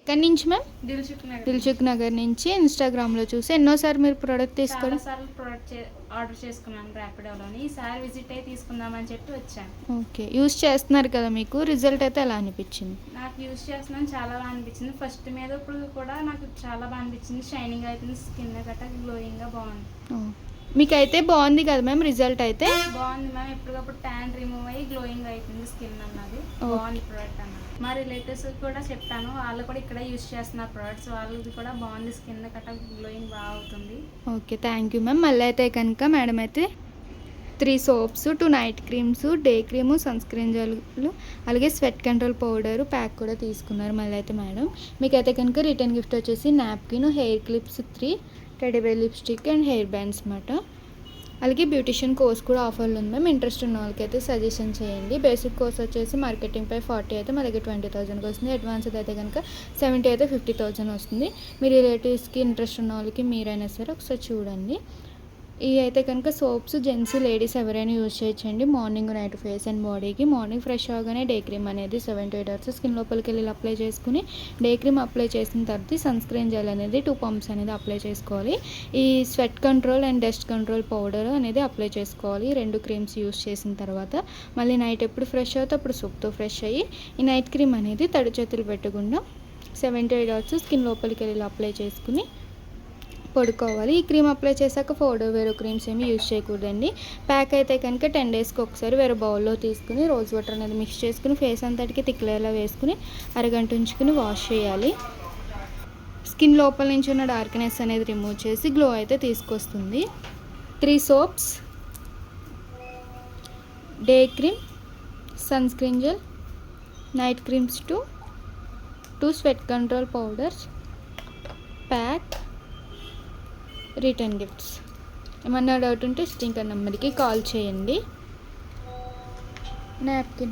ఎక్కడి నుంచి మ్యామ్? దిల్సుఖ్ నగర్ నుంచి ఇన్స్టాగ్రామ్లో చూసి ఎన్నోసారి మీరు ప్రోడక్ట్ తీసుకోవడం? చాలాసార్లు ఆర్డర్ చేసుకున్నాను ర్యాపిడోలోని. ఈసారి విజిట్ అయ్యి తీసుకుందామని చెప్పి వచ్చాను. ఓకే, యూస్ చేస్తున్నారు కదా, మీకు రిజల్ట్ అయితే ఎలా అనిపించింది? నాకు యూస్ చేస్తున్నాను, చాలా బాగా అనిపించింది. ఫస్ట్ మీద ఇప్పుడు కూడా నాకు చాలా బాగా అనిపించింది. షైనింగ్ అవుతుంది, స్కిన్ గట్రా గ్లోయింగ్గా బాగుంది. మీకైతే బాగుంది కదా మ్యామ్, రిజల్ట్ అయితే బాగుంది మ్యామ్. ఎప్పటికప్పుడు ట్యాన్ రిమూవ్ అయ్యి గ్లోయింగ్ అవుతుంది స్కిన్ అన్నది. బాగుంది ప్రోడక్ట్ అన్నది. మా రిలేటివ్స్ కూడా చెప్పాను, వాళ్ళు కూడా ఇక్కడ యూస్ చేస్తున్నారు ప్రోడక్ట్స్. వాళ్ళది కూడా బాగుంది, స్కిన్ గట్రా గ్లోయింగ్ బాగా అవుతుంది. Okay, thank you ma'am. మళ్ళీ అయితే కనుక మేడం అయితే 3 soaps, 2 night creams, day cream, sun screen జెల్లు, అలాగే స్వెట్ కంట్రోల్ పౌడర్ ప్యాక్ కూడా తీసుకున్నారు. మళ్ళీ అయితే మేడం మీకైతే కనుక రిటర్న్ గిఫ్ట్ వచ్చేసి napkin, hair clips 3, teddy bear lipstick and hair bands అన్నమాట. అలాగే బ్యూటిషియన్ కోర్స్ కూడా ఆఫర్లు ఉంది మ్యామ్. ఇంట్రెస్ట్ ఉన్న వాళ్ళకైతే సజెషన్ చేయండి. బేసిక్ కోర్స్ వచ్చేసి మార్కెటింగ్ పై 40 అయితే మా దగ్గర 20,000 వస్తుంది. అడ్వాన్స్డ్ అయితే కనుక 70 అయితే 50,000 వస్తుంది. మీ రిలేటివ్స్కి ఇంట్రెస్ట్ ఉన్న వాళ్ళకి మీరైనా సరే ఒకసారి చూడండి. ఇవి అయితే కనుక సోప్స్ జెంట్స్ లేడీస్ ఎవరైనా యూజ్ చేయొచ్చండి. మార్నింగ్ నైట్ ఫేస్ అండ్ బాడీకి. మార్నింగ్ ఫ్రెష్ అవగానే డే క్రీమ్ అనేది 7 to 8 hours స్కిన్ లోపలికి వెళ్ళి అప్లై చేసుకుని డే క్రీమ్ అప్లై చేసిన తర్వాత సన్ స్క్రీన్ జెల్ అనేది 2 pumps అనేది అప్లై చేసుకోవాలి. ఈ sweat control and dust control powder అనేది అప్లై చేసుకోవాలి. 2 క్రీమ్స్ యూజ్ చేసిన తర్వాత మళ్ళీ నైట్ ఎప్పుడు ఫ్రెష్ అవుతే అప్పుడు సోప్తో ఫ్రెష్ అయ్యి ఈ నైట్ క్రీమ్ అనేది తడి చేతులు పెట్టకుండా 7 to 8 hours స్కిన్ లోపలికి వెళ్ళి అప్లై చేసుకుని పడుకోవాలి. ఈ క్రీమ్ అప్లై చేశాక వేరే క్రీమ్స్ ఏమి యూజ్ చేయకూడదండి. ప్యాక్ అయితే కనుక 10 daysకి ఒకసారి వేరే బౌల్లో తీసుకుని రోజ్ వాటర్ అనేది మిక్స్ చేసుకుని ఫేస్ అంతటికి తిక్లేలా వేసుకుని అరగంట ఉంచుకుని వాష్ చేయాలి. స్కిన్ లోపల నుంచి ఉన్న డార్క్నెస్ అనేది రిమూవ్ చేసి గ్లో అయితే తీసుకొస్తుంది. 3 soaps, day cream, sunscreen gel, night creams 2 sweat control powders, pack, return gifts. ఏమన్నా డౌట్ ఉంటే స్క్రీన్ నెంబర్కి కాల్ చేయండి. నాప్కిన్